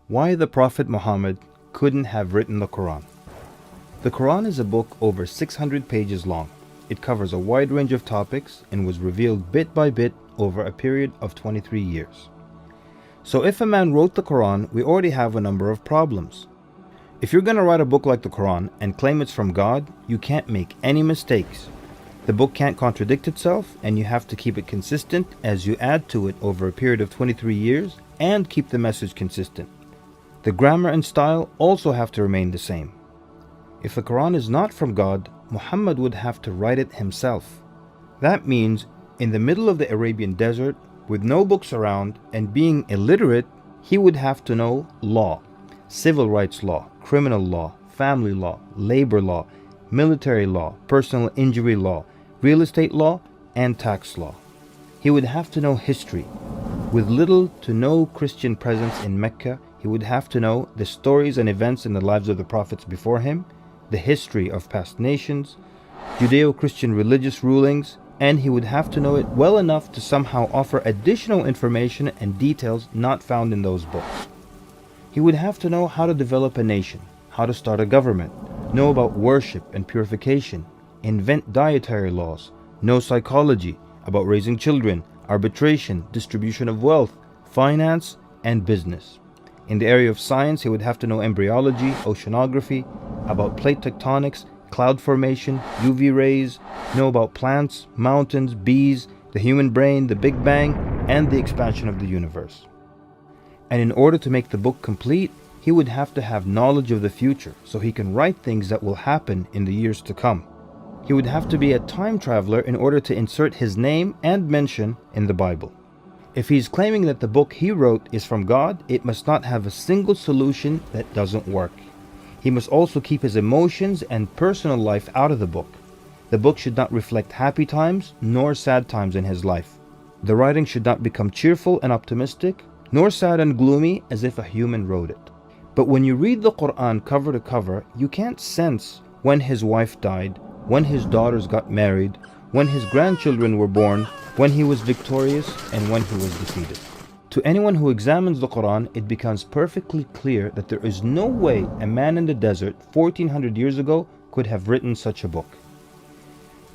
Why the Prophet Muhammad couldn't have written the Quran. The Quran is a book over 600 pages long. It covers a wide range of topics and was revealed bit by bit over a period of 23 years. So if a man wrote the Quran, we already have a number of problems. If you're going to write a book like the Quran and claim it's from God, you can't make any mistakes. The book can't contradict itself, and you have to keep it consistent as you add to it over a period of 23 years and keep the message consistent. The grammar and style also have to remain the same. If the Quran is not from God, Muhammad would have to write it himself. That means in the middle of the Arabian desert, with no books around and being illiterate, he would have to know law, civil rights law, criminal law, family law, labor law, military law, personal injury law, real estate law, and tax law. He would have to know history. With little to no Christian presence in Mecca, he would have to know the stories and events in the lives of the prophets before him, the history of past nations, Judeo-Christian religious rulings, and he would have to know it well enough to somehow offer additional information and details not found in those books. He would have to know how to develop a nation, how to start a government, know about worship and purification, invent dietary laws, know psychology, about raising children, arbitration, distribution of wealth, finance, and business. In the area of science, he would have to know embryology, oceanography, about plate tectonics, cloud formation, UV rays, know about plants, mountains, bees, the human brain, the Big Bang, and the expansion of the universe. And in order to make the book complete, he would have to have knowledge of the future so he can write things that will happen in the years to come. He would have to be a time traveler in order to insert his name and mention in the Bible. If he's claiming that the book he wrote is from God, it must not have a single solution that doesn't work. He must also keep his emotions and personal life out of the book. The book should not reflect happy times nor sad times in his life. The writing should not become cheerful and optimistic, nor sad and gloomy as if a human wrote it. But when you read the Quran cover to cover, you can't sense when his wife died, when his daughters got married, when his grandchildren were born, when he was victorious, and when he was defeated. To anyone who examines the Quran, it becomes perfectly clear that there is no way a man in the desert 1400 years ago could have written such a book.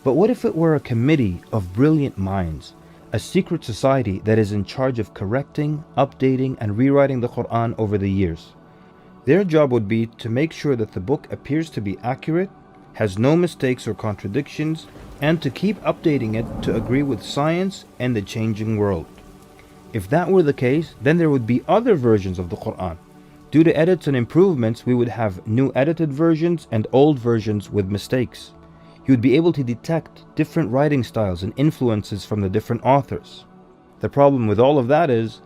But what if it were a committee of brilliant minds, a secret society that is in charge of correcting, updating, and rewriting the Quran over the years? Their job would be to make sure that the book appears to be accurate, has no mistakes or contradictions, and to keep updating it to agree with science and the changing world. If that were the case, then there would be other versions of the Quran. Due to edits and improvements, we would have new edited versions and old versions with mistakes. You would be able to detect different writing styles and influences from the different authors. The problem with all of that is,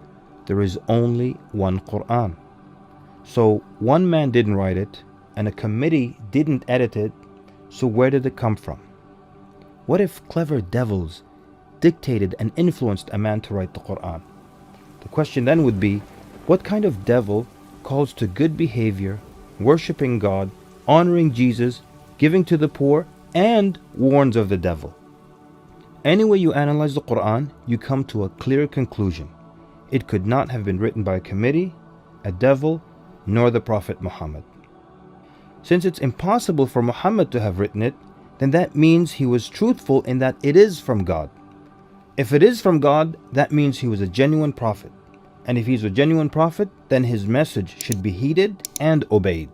there is only one Quran. So one man didn't write it, and a committee didn't edit it, so where did it come from? What if clever devils dictated and influenced a man to write the Quran? The question then would be, what kind of devil calls to good behavior, worshipping God, honoring Jesus, giving to the poor, and warns of the devil? Any way you analyze the Quran, you come to a clear conclusion. It could not have been written by a committee, a devil, nor the Prophet Muhammad. Since it's impossible for Muhammad to have written it, then that means he was truthful in that it is from God. If it is from God, that means he was a genuine prophet. And if he's a genuine prophet, then his message should be heeded and obeyed.